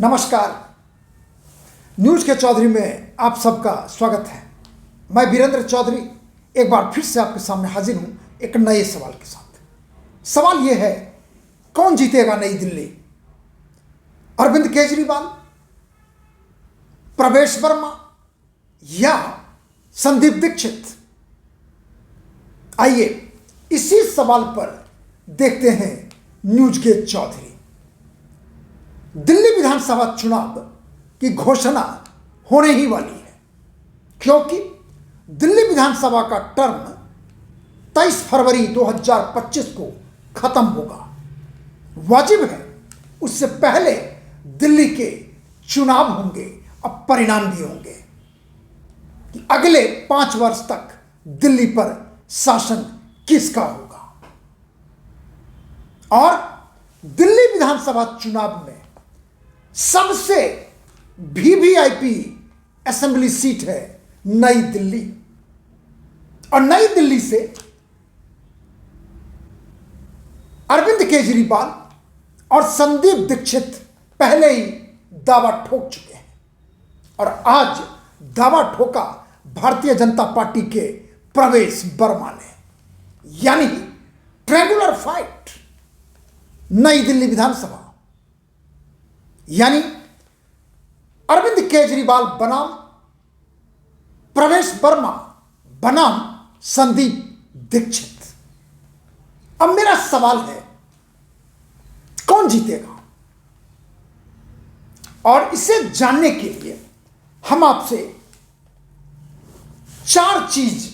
नमस्कार। न्यूज़ के चौधरी में आप सबका स्वागत है। मैं वीरेंद्र चौधरी एक बार फिर से आपके सामने हाजिर हूं एक नए सवाल के साथ। सवाल यह है, कौन जीतेगा नई दिल्ली? अरविंद केजरीवाल, प्रवेश वर्मा या संदीप दीक्षित? आइए इसी सवाल पर देखते हैं न्यूज़ के चौधरी। दिल्ली विधानसभा चुनाव की घोषणा होने ही वाली है, क्योंकि दिल्ली विधानसभा का टर्म 23 फरवरी 2025 को खत्म होगा। वाजिब है उससे पहले दिल्ली के चुनाव होंगे और परिणाम भी होंगे कि अगले 5 वर्ष तक दिल्ली पर शासन किसका होगा। और दिल्ली विधानसभा चुनाव में सबसे वीवीआईपी असेंबली सीट है नई दिल्ली, और नई दिल्ली से अरविंद केजरीवाल और संदीप दीक्षित पहले ही दावा ठोक चुके हैं, और आज दावा ठोका भारतीय जनता पार्टी के प्रवेश वर्मा ने। यानी ट्रायंगुलर फाइट नई दिल्ली विधानसभा, यानी अरविंद केजरीवाल बनाम प्रवेश वर्मा बनाम संदीप दीक्षित। अब मेरा सवाल है, कौन जीतेगा? और इसे जानने के लिए हम आपसे 4 चीज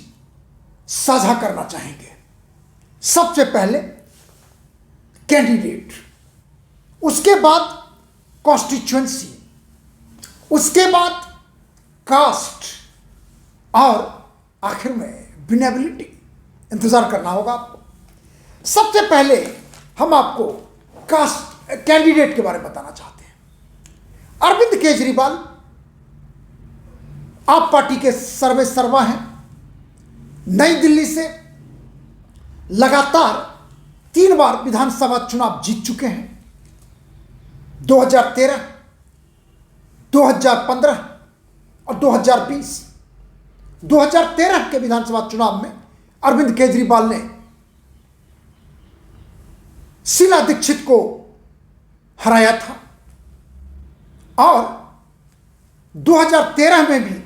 साझा करना चाहेंगे। सबसे पहले कैंडिडेट, उसके बाद कॉन्स्टिट्यूएंसी, उसके बाद कास्ट, और आखिर में विनेबिलिटी। इंतजार करना होगा आपको। सबसे पहले हम आपको कास्ट कैंडिडेट के बारे में बताना चाहते हैं। अरविंद केजरीवाल आप पार्टी के सर्वे सर्वा हैं। नई दिल्ली से लगातार 3 बार विधानसभा चुनाव जीत चुके हैं। 2013, 2015 और 2020। 2013 के विधानसभा चुनाव में अरविंद केजरीवाल ने शीला दीक्षित को हराया था, और 2013 में भी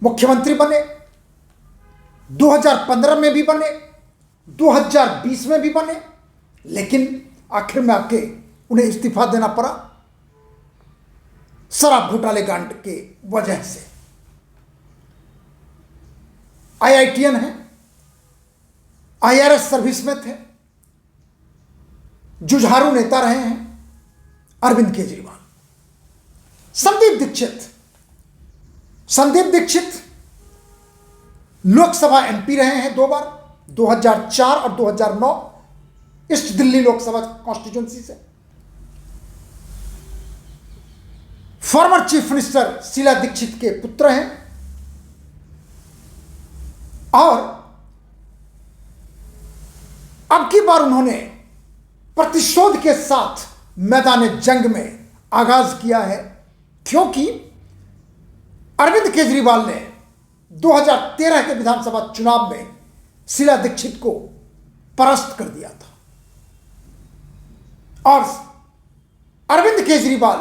मुख्यमंत्री बने, 2015 में भी बने, 2020 में भी बने, लेकिन आखिर में आके उन्हें इस्तीफा देना पड़ा शराब घोटाले कांड के वजह से। आईआईटीएन है, आईआरएस सर्विस में थे, जुझारू नेता रहे हैं अरविंद केजरीवाल। संदीप दीक्षित लोकसभा एमपी रहे हैं 2 बार, 2004 और 2009 ईस्ट दिल्ली लोकसभा कॉन्स्टिट्यूएंसी से। Former chief minister Sheila Dikshit के पुत्र हैं, और अब की बार उन्होंने प्रतिशोध के साथ मैदान जंग में आगाज किया है, क्योंकि अरविंद केजरीवाल ने 2013 के विधानसभा चुनाव में शीला दीक्षित को परास्त कर दिया था, और अरविंद केजरीवाल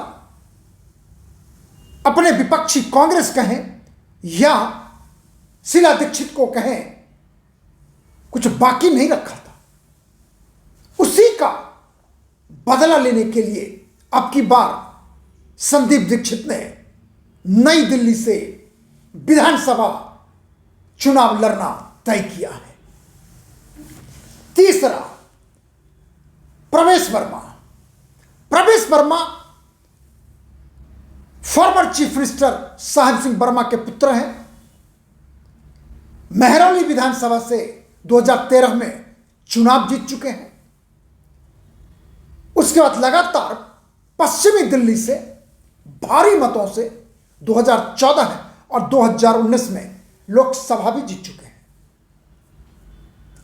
अपने विपक्षी कांग्रेस कहें या शीला दीक्षित को कहें, कुछ बाकी नहीं रखा था। उसी का बदला लेने के लिए अब की बार संदीप दीक्षित ने नई दिल्ली से विधानसभा चुनाव लड़ना तय किया है। तीसरा, प्रवेश Verma farmer chief minister Sahib Singh Verma के पुत्र हैं। महरौली विधानसभा से 2013 में चुनाव जीत चुके हैं। उसके बाद लगातार पश्चिमी दिल्ली से भारी मतों से 2014 और 2019 में लोकसभा भी जीत चुके हैं,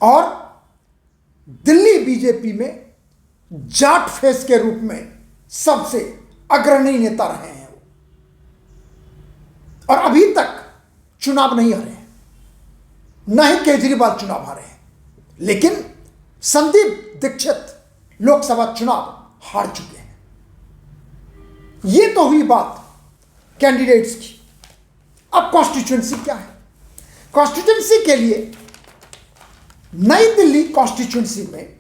और दिल्ली बीजेपी में जाट फेस के रूप में सबसे अग्रणी नेता रहे हैं वो, और अभी तक चुनाव नहीं हारे हैं, न ही केजरीवाल चुनाव हारे हैं। लेकिन संदीप दीक्षित लोकसभा चुनाव हार चुके हैं। यह तो हुई बात कैंडिडेट्स की। अब कॉन्स्टिट्यूएंसी क्या है? कॉन्स्टिट्यूएंसी के लिए नई दिल्ली कॉन्स्टिट्यूएंसी में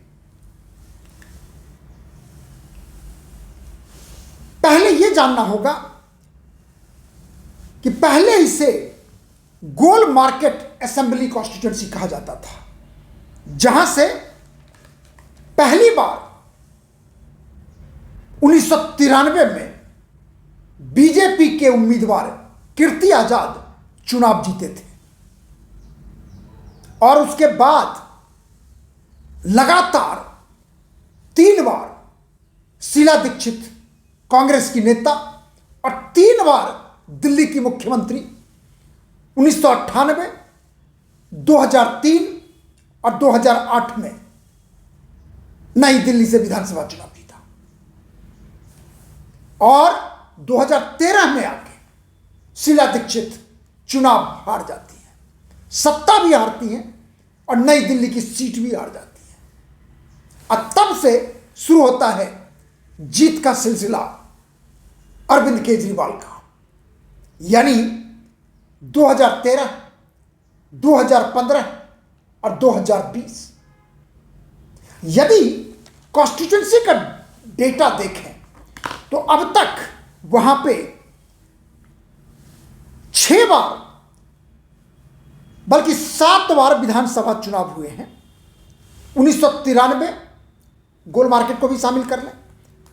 पहले यह जानना होगा कि पहले इसे गोल मार्केट असेंबली कॉन्स्टिट्यूएंसी कहा जाता था, जहां से पहली बार 1993 में बीजेपी के उम्मीदवार कीर्ति आजाद चुनाव जीते थे, और उसके बाद लगातार 3 बार शीला दीक्षित कांग्रेस की नेता और 3 बार दिल्ली की मुख्यमंत्री 1998, 2003 और 2008 में नई दिल्ली से विधानसभा चुनाव जीता, और 2013 में आके शीला दीक्षित चुनाव हार जाती है, सत्ता भी हारती है और नई दिल्ली की सीट भी हार जाती है। और तब से शुरू होता है जीत का सिलसिला अरविंद केजरीवाल का। यानी 2013, 2015 और 2020 यदि कॉन्स्टिट्यूएंसी का डेटा देखें तो अब तक वहां पे 6 बार बल्कि 7 बार विधानसभा चुनाव हुए हैं। 1993 गोल मार्केट को भी शामिल कर लें,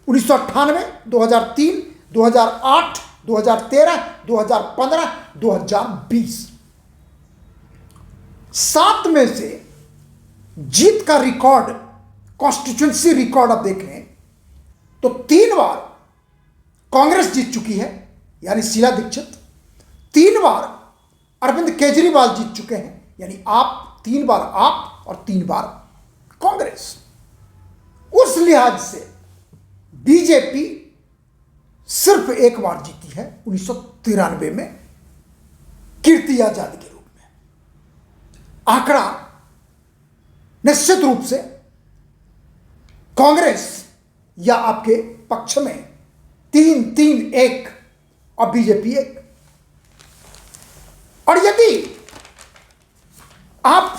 1998, 2003, 2008, 2013, 2015, 2020, 7 में से जीत का रिकॉर्ड, कॉन्स्टिट्यूएंसी रिकॉर्ड अब देखें तो 3 बार कांग्रेस जीत चुकी है, यानी शीला दीक्षित, 3 बार अरविंद केजरीवाल जीत चुके हैं, यानी आप 3 बार आप और 3 बार कांग्रेस। उस लिहाज से बीजेपी सिर्फ 1 बार जीती है 1993 में कीर्ति आजाद के रूप में। आंकड़ा निश्चित रूप से कांग्रेस या आपके पक्ष में 3-3-1 और बीजेपी 1। और यदि आप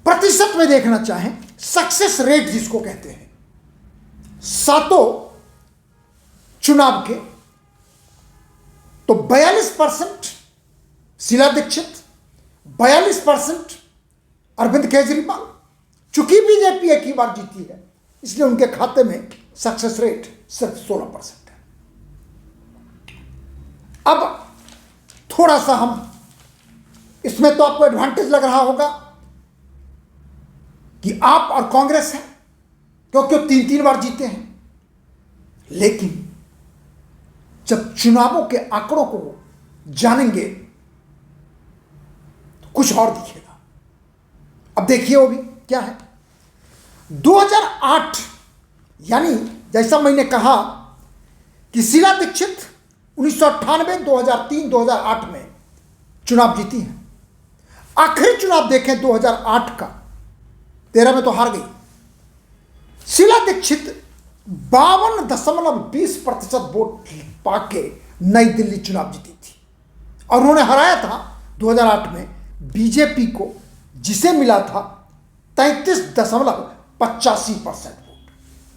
प्रतिशत में देखना चाहें, सक्सेस रेट जिसको कहते हैं, 7 चुनाव के, तो 42% शीला दीक्षित, 42% अरविंद केजरीवाल। चूंकि बीजेपी 1 ही बार जीती है, इसलिए उनके खाते में सक्सेस रेट सिर्फ 16% है। अब थोड़ा सा हम इसमें, तो आपको एडवांटेज लग रहा होगा कि आप और कांग्रेस हैं क्योंकि 3-3 बार जीते हैं, लेकिन जब चुनावों के आंकड़ों को जानेंगे तो कुछ और दिखेगा। अब देखिए वो भी क्या है। 2008, यानी जैसा मैंने कहा कि शीला दीक्षित 1998, 2003, 2008 में चुनाव जीती हैं। आखिरी चुनाव देखें 2008 का, 13 में तो हार गई। शीला दीक्षित 52.20% वोट पाके नई दिल्ली चुनाव जीती थी, और उन्होंने हराया था 2008 में बीजेपी को, जिसे मिला था 33.85% वोट।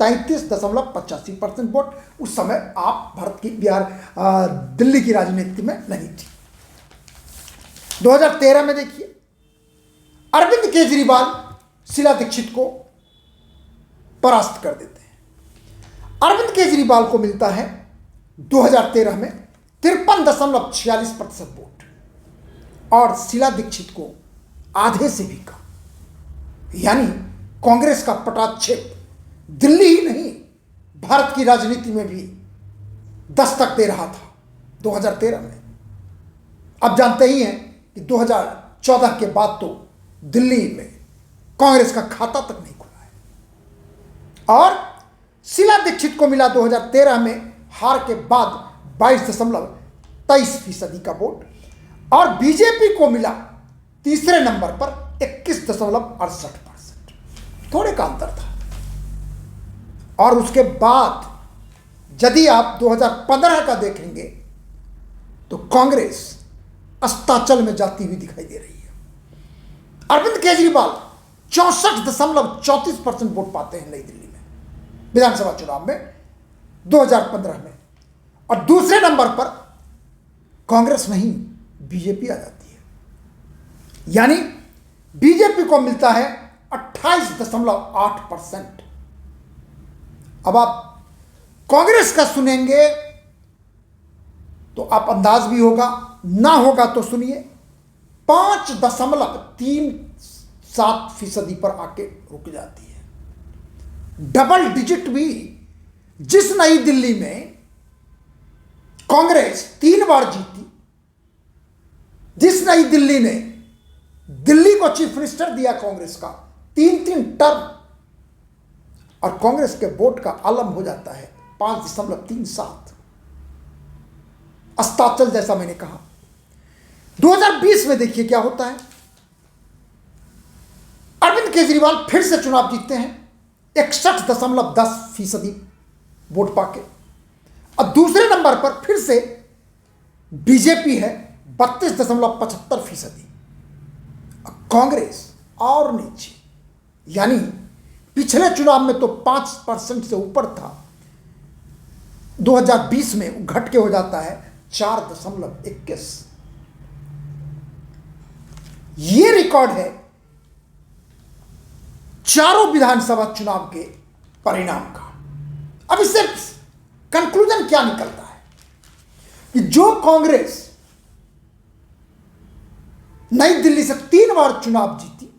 33.85% वोट। उस समय आप भारत की दिल्ली की राजनीति में नहीं थी। 2013 में देखिए, अरविंद केजरीवाल शीला दीक्षित को परास्त कर देते हैं। अरविंद केजरीवाल को मिलता है 2013 में 53.46% वोट, और शीला दीक्षित को आधे से भी कम। यानी कांग्रेस का पटाक्षेप दिल्ली ही नहीं, भारत की राजनीति में भी दस्तक दे रहा था 2013 में। अब जानते ही हैं कि 2014 के बाद तो दिल्ली में कांग्रेस का खाता तक नहीं खुला है। और शीला दीक्षित को मिला 2013 में हार के बाद 22.23% का वोट, और बीजेपी को मिला तीसरे नंबर पर 21.68%, थोड़े का अंतर था। और उसके बाद यदि आप 2015 का देखेंगे तो कांग्रेस अस्ताचल में जाती हुई दिखाई दे रही है। अरविंद केजरीवाल 64.34% वोट पाते हैं नई दिल्ली में विधानसभा चुनाव में 2015 में, और दूसरे नंबर पर कांग्रेस नहीं बीजेपी आ जाती है। यानी बीजेपी को मिलता है 28.8%। अब आप कांग्रेस का सुनेंगे तो आप अंदाज भी होगा, ना होगा तो सुनिए, 5.37% पर आके रुक जाती है। डबल डिजिट भी जिस नई दिल्ली में कांग्रेस 3 बार जीती, जिस नई दिल्ली ने दिल्ली को चीफ मिनिस्टर दिया कांग्रेस का 3 टर्म, और कांग्रेस के वोट का आलम हो जाता है 5.37। अस्ताचल जैसा मैंने कहा। 2020 में देखिए क्या होता है। अरविंद केजरीवाल फिर से चुनाव जीतते हैं 61.10% वोट पाके, और दूसरे नंबर पर फिर से बीजेपी है 32.75%, कांग्रेस और नीचे, यानी पिछले चुनाव में तो 5% से ऊपर था, 2020 में घट के हो जाता है 4.21। यह रिकॉर्ड है चारों विधानसभा चुनाव के परिणाम का। अब इससे कंक्लूजन क्या निकलता है कि जो कांग्रेस नई दिल्ली से 3 बार चुनाव जीती,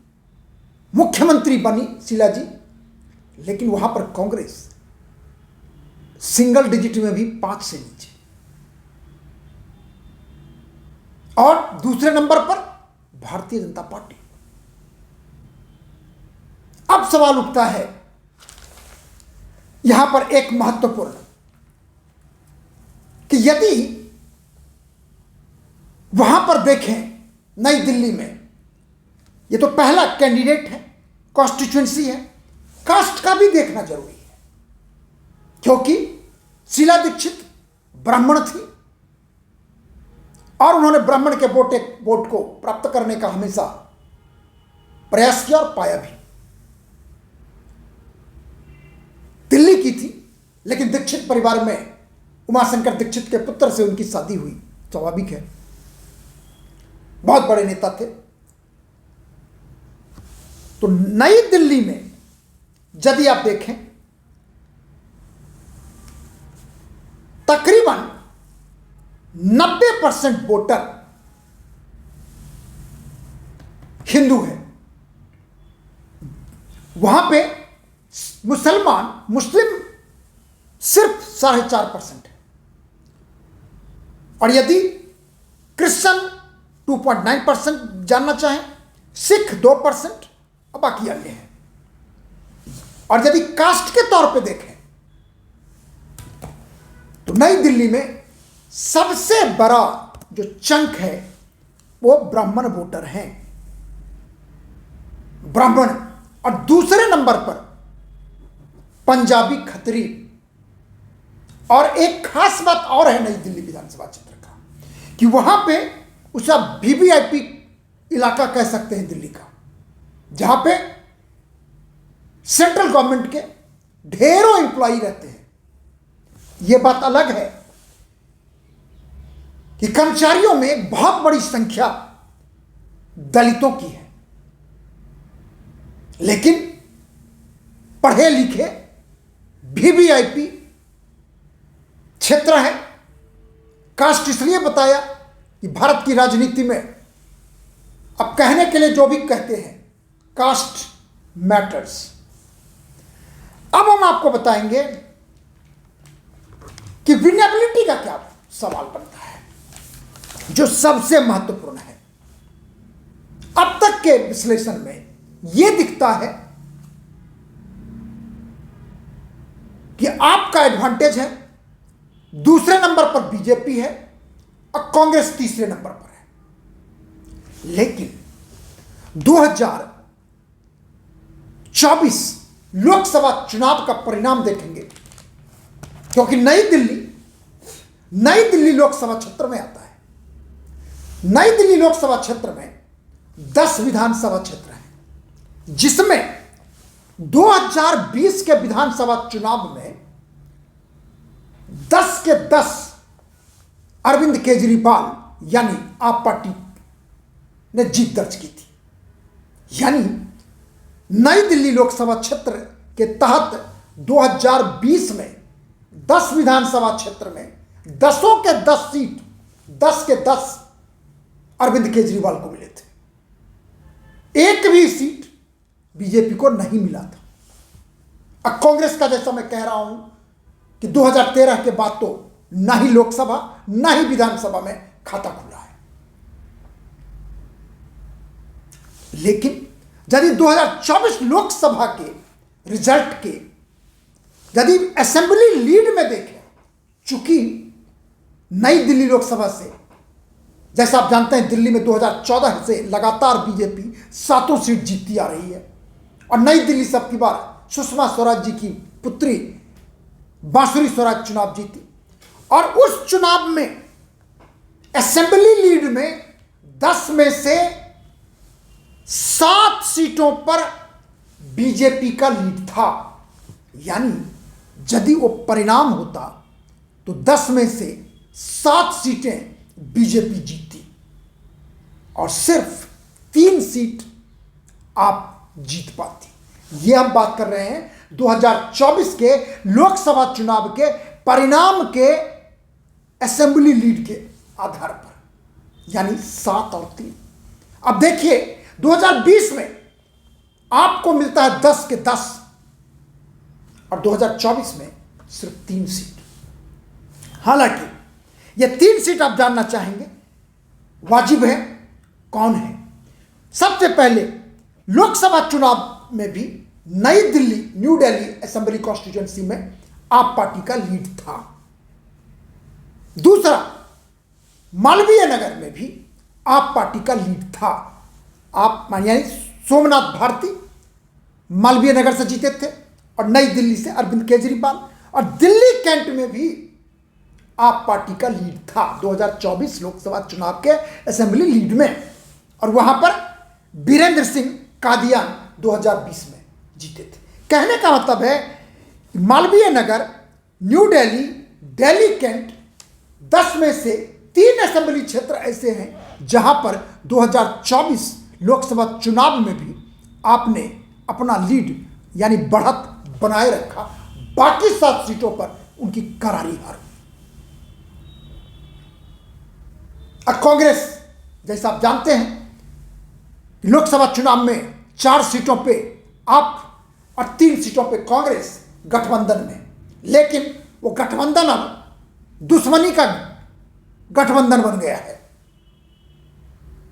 मुख्यमंत्री बनी शीला जी, लेकिन वहां पर कांग्रेस सिंगल डिजिट में भी 5 से नीचे, और दूसरे नंबर पर भारतीय जनता पार्टी। अब सवाल उठता है यहां पर एक महत्वपूर्ण, कि यदि वहां पर देखें नई दिल्ली में, यह तो पहला कैंडिडेट है, कॉन्स्टिट्यूएंसी है, कास्ट का भी देखना जरूरी है, क्योंकि शीला दीक्षित ब्राह्मण थी और उन्होंने ब्राह्मण के वोट को प्राप्त करने का हमेशा प्रयास किया और पाया भी। दिल्ली की थी, लेकिन दीक्षित परिवार में उमाशंकर दीक्षित के पुत्र से उनकी शादी हुई, स्वाभाविक है, बहुत बड़े नेता थे। तो नई दिल्ली में यदि आप देखें तकरीबन 90% वोटर हिंदू है। वहां पे मुस्लिम सिर्फ 4.5% है, और यदि क्रिश्चियन 2.9% जानना चाहें, सिख 2%, और बाकी अन्य हैं। और यदि कास्ट के तौर पे देखें तो नई दिल्ली में सबसे बड़ा जो चंक है वो ब्राह्मण वोटर हैं, ब्राह्मण, और दूसरे नंबर पर पंजाबी खत्री। और एक खास बात और है नई दिल्ली विधानसभा क्षेत्र का, कि वहां पे उसे आप वीवीआईपी इलाका कह सकते हैं दिल्ली का, जहां पे सेंट्रल गवर्नमेंट के ढेरों एम्प्लॉई रहते हैं। यह बात अलग है कि कर्मचारियों में एक बहुत बड़ी संख्या दलितों की है, लेकिन पढ़े लिखे वीवीआईपी क्षेत्र है। कास्ट इसलिए बताया कि भारत की राजनीति में अब कहने के लिए जो भी कहते हैं, कास्ट मैटर्स। अब हम आपको बताएंगे कि विनेबिलिटी का क्या सवाल बनता है, जो सबसे महत्वपूर्ण है। अब तक के विश्लेषण में यह दिखता है कि आपका एडवांटेज है, दूसरे नंबर पर बीजेपी है और कांग्रेस तीसरे नंबर पर है। लेकिन 2024 लोकसभा चुनाव का परिणाम देखेंगे, क्योंकि नई दिल्ली लोकसभा क्षेत्र में आता है। नई दिल्ली लोकसभा क्षेत्र में 10 विधानसभा क्षेत्र हैं, जिसमें 2020 के विधानसभा चुनाव में 10 के 10 अरविंद केजरीवाल यानी आप पार्टी ने जीत दर्ज की थी। यानी नई दिल्ली लोकसभा क्षेत्र के तहत 2020 में 10 विधानसभा क्षेत्र में 10 के 10 सीट, 10 के 10 अरविंद केजरीवाल को मिले थे। एक भी सीट बीजेपी को नहीं मिला था। अब कांग्रेस का, जैसा मैं कह रहा हूं कि 2013 के बाद तो ना ही लोकसभा ना ही विधानसभा में खाता खुला है। लेकिन यदि 2024 लोकसभा के रिजल्ट के यदि असेंबली लीड में देखें, चूंकि नई दिल्ली लोकसभा से, जैसा आप जानते हैं, दिल्ली में 2014 से लगातार बीजेपी 7 सीट जीतती आ रही है और नई दिल्ली से अब की बार सुषमा स्वराज जी की पुत्री बांसुरी स्वराज चुनाव जीती और उस चुनाव में असेंबली लीड में 10 में से 7 सीटों पर बीजेपी का लीड था। यानी यदि वो परिणाम होता तो 10 में से 7 सीटें बीजेपी जीतती और सिर्फ 3 सीट आप जीत पाती। ये हम बात कर रहे हैं 2024 के लोकसभा चुनाव के परिणाम के असेंबली लीड के आधार पर, यानी 7 और 3। अब देखिए 2020 में आपको मिलता है 10 के 10 और 2024 में सिर्फ 3 सीट। हालांकि ये 3 सीट आप जानना चाहेंगे वाजिब है, कौन है? सबसे पहले लोकसभा चुनाव में भी नई Delhi, new Delhi assembly constituency में आप पार्टी का लीड था। दूसरा, मालवीय नगर में भी आप पार्टी का लीड था। आप यानी सोमनाथ भारती मालवीय नगर से जीते थे और नई दिल्ली से अरविंद केजरीवाल, और दिल्ली कैंट में भी आप पार्टी का लीड था 2024 लोकसभा चुनाव के असेंबली लीड में, और वहां पर बीरेंद्र सिंह कादियान 2020 में जीते थे। कहने का मतलब है कि मालवीय नगर, न्यू दिल्ली, दिल्ली कैंट 10 में से 3 असेंबली क्षेत्र ऐसे हैं जहां पर 2024 लोकसभा चुनाव में भी आपने अपना लीड यानी बढ़त बनाए रखा। बाकी 7 सीटों पर उनकी करारी हार। अब कांग्रेस, जैसा आप जानते हैं, लोकसभा चुनाव में 4 सीटों पे आप और 3 सीटों पे कांग्रेस गठबंधन में, लेकिन वो गठबंधन अब दुश्मनी का गठबंधन बन गया है।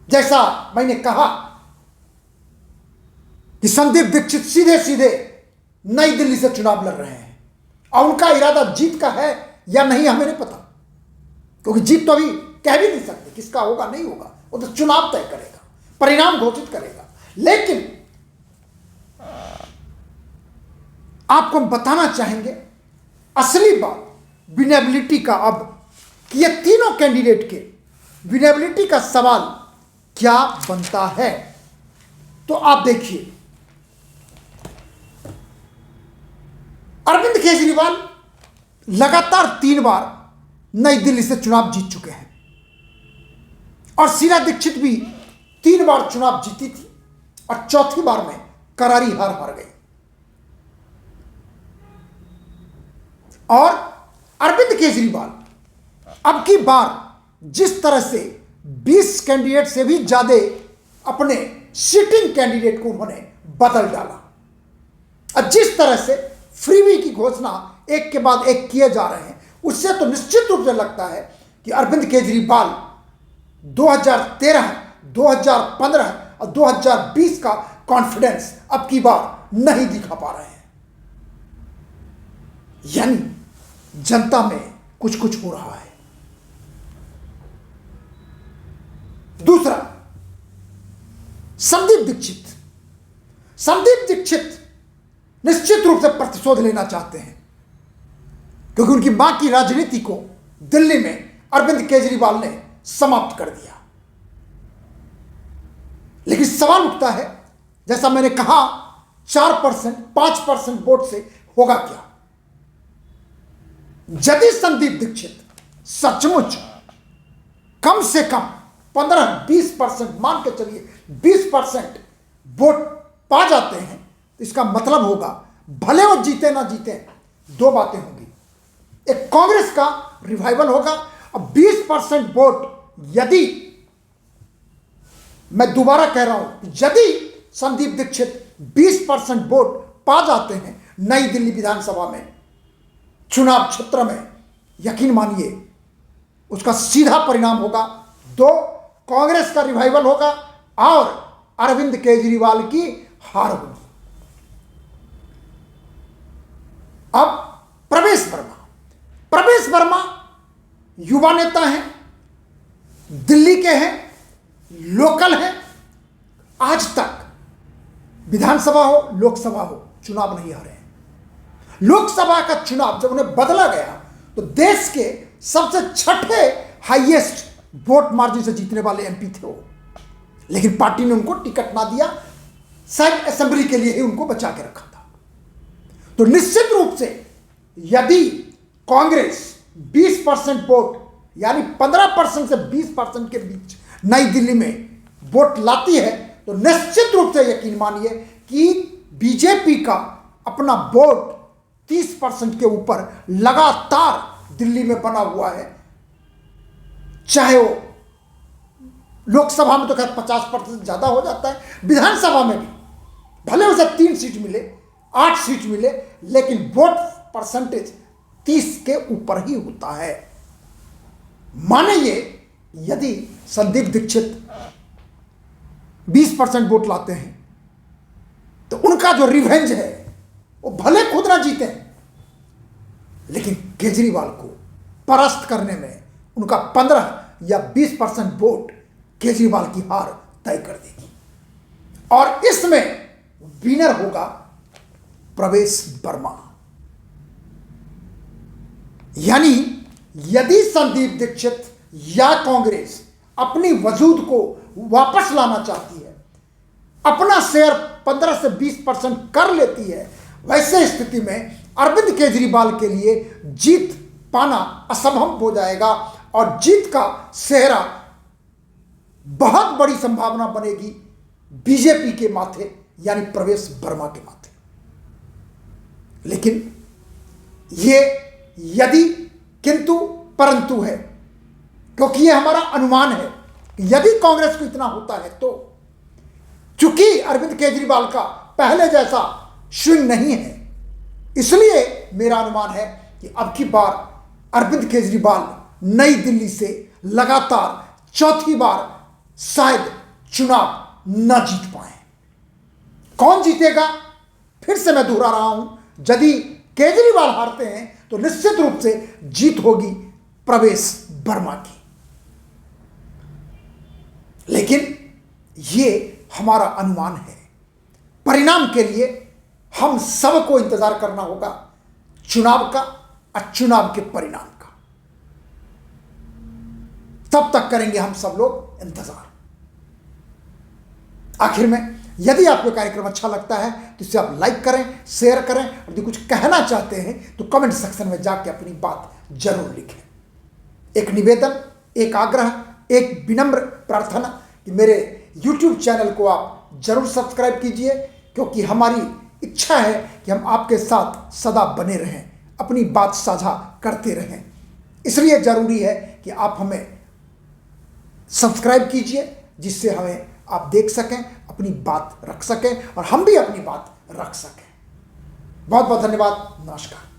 जैसा मैंने कहा कि संदीप दीक्षित सीधे सीधे नई दिल्ली से चुनाव लड़ रहे हैं और उनका इरादा जीत का है या नहीं हमें नहीं पता, क्योंकि जीत तो अभी कह भी नहीं सकते किसका होगा नहीं होगा, वो तो चुनाव तय करेगा, परिणाम घोषित करेगा। लेकिन आपको हम बताना चाहेंगे असली बात विनेबिलिटी का, अब कि ये तीनों कैंडिडेट के विनेबिलिटी का सवाल क्या बनता है। तो आप देखिए, अरविंद केजरीवाल लगातार 3 बार नई दिल्ली से चुनाव जीत चुके हैं और शीला दीक्षित भी 3 बार चुनाव जीती थी और चौथी बार में करारी हार गई। और अरविंद केजरीवाल अब की बार जिस तरह से 20 कैंडिडेट से भी ज्यादा अपने सिटिंग कैंडिडेट को उन्होंने बदल डाला और जिस तरह से फ्रीबी की घोषणा एक के बाद एक किए जा रहे हैं, उससे तो निश्चित रूप से लगता है कि अरविंद केजरीवाल 2013, 2015 और 2020 का कॉन्फिडेंस अब की बार नहीं दिखा पा रहे हैं। यानी जनता में कुछ कुछ हो रहा है। दूसरा, संदीप दीक्षित निश्चित रूप से प्रतिशोध लेना चाहते हैं, क्योंकि उनकी मां की राजनीति को दिल्ली में अरविंद केजरीवाल ने समाप्त कर दिया। लेकिन सवाल उठता है, जैसा मैंने कहा, 4% 5% वोट से होगा क्या? यदि संदीप दीक्षित सचमुच कम से कम 15-20%, मान के चलिए 20% वोट पा जाते हैं, तो इसका मतलब होगा, भले वो जीते ना जीते, दो बातें होंगी। एक, कांग्रेस का रिवाइवल होगा। अब 20% वोट, यदि, मैं दोबारा कह रहा हूं, यदि संदीप दीक्षित 20% वोट पा जाते हैं नई दिल्ली विधानसभा में, चुनाव क्षेत्र में, यकीन मानिए उसका सीधा परिणाम होगा, 2, कांग्रेस का रिवाइवल होगा और अरविंद केजरीवाल की हार होगी। अब प्रवेश वर्मा युवा नेता हैं, दिल्ली के हैं, लोकल हैं। आज तक विधानसभा हो, लोकसभा हो, चुनाव नहीं हारे हैं। लोकसभा का चुनाव जब उन्हें बदला गया तो देश के सबसे छठे हाईएस्ट वोट मार्जिन से जीतने वाले एमपी थे वो, लेकिन पार्टी ने उनको टिकट ना दिया, शायद असेंबली के लिए ही उनको बचा के रखा था। तो निश्चित रूप से यदि कांग्रेस 20% वोट, यानी 15% से 20% के बीच नई दिल्ली में वोट लाती है, तो निश्चित रूप से यकीन मानिए कि बीजेपी का अपना वोट 30% के ऊपर लगातार दिल्ली में बना हुआ है। चाहे वो लोकसभा में तो खैर 50% ज्यादा हो जाता है, विधानसभा में भी भले उसे 3 सीट मिले, 8 सीट मिले, लेकिन वोट परसेंटेज 30 के ऊपर ही होता है। माने ये, यदि संदीप दीक्षित 20% वोट लाते हैं, तो उनका जो रिवेंज है वो भले खुद ना जीते, लेकिन केजरीवाल को परास्त करने में उनका 15 या 20% वोट केजरीवाल की हार तय कर देगी। और इसमें विनर होगा प्रवेश वर्मा। यानी यदि संदीप दीक्षित या कांग्रेस अपनी वजूद को वापस लाना चाहती है, अपना शेयर 15 से 20% कर लेती है, वैसे स्थिति में अरविंद केजरीवाल के लिए जीत पाना असंभव हो जाएगा और जीत का सेहरा बहुत बड़ी संभावना बनेगी बीजेपी के माथे, यानी प्रवेश वर्मा के माथे। लेकिन ये यदि किंतु परंतु है, क्योंकि ये हमारा अनुमान है कि यदि कांग्रेस को इतना होता है तो, चूंकि अरविंद केजरीवाल का पहले जैसा स्विंग नहीं है, इसलिए मेरा अनुमान है कि अब की बार अरविंद केजरीवाल नई दिल्ली से लगातार चौथी बार शायद चुनाव न जीत पाए। कौन जीतेगा, फिर से मैं दोहरा रहा हूं, यदि केजरीवाल हारते हैं तो निश्चित रूप से जीत होगी प्रवेश वर्मा की। लेकिन ये हमारा अनुमान है, परिणाम के लिए हम सबको इंतजार करना होगा, चुनाव का और चुनाव के परिणाम का। तब तक करेंगे हम सब लोग इंतजार। आखिर में, यदि आपको कार्यक्रम अच्छा लगता है तो इसे आप लाइक करें, शेयर करें, और यदि कुछ कहना चाहते हैं तो कमेंट सेक्शन में जाके अपनी बात जरूर लिखें। एक निवेदन, एक आग्रह, एक विनम्र प्रार्थना कि मेरे YouTube चैनल को आप जरूर सब्सक्राइब कीजिए, क्योंकि हमारी इच्छा है कि हम आपके साथ सदा बने रहें, अपनी बात साझा करते रहें। इसलिए जरूरी है कि आप हमें सब्सक्राइब कीजिए, जिससे हमें आप देख सकें, अपनी बात रख सकें और हम भी अपनी बात रख सकें। बहुत बहुत धन्यवाद। नमस्कार।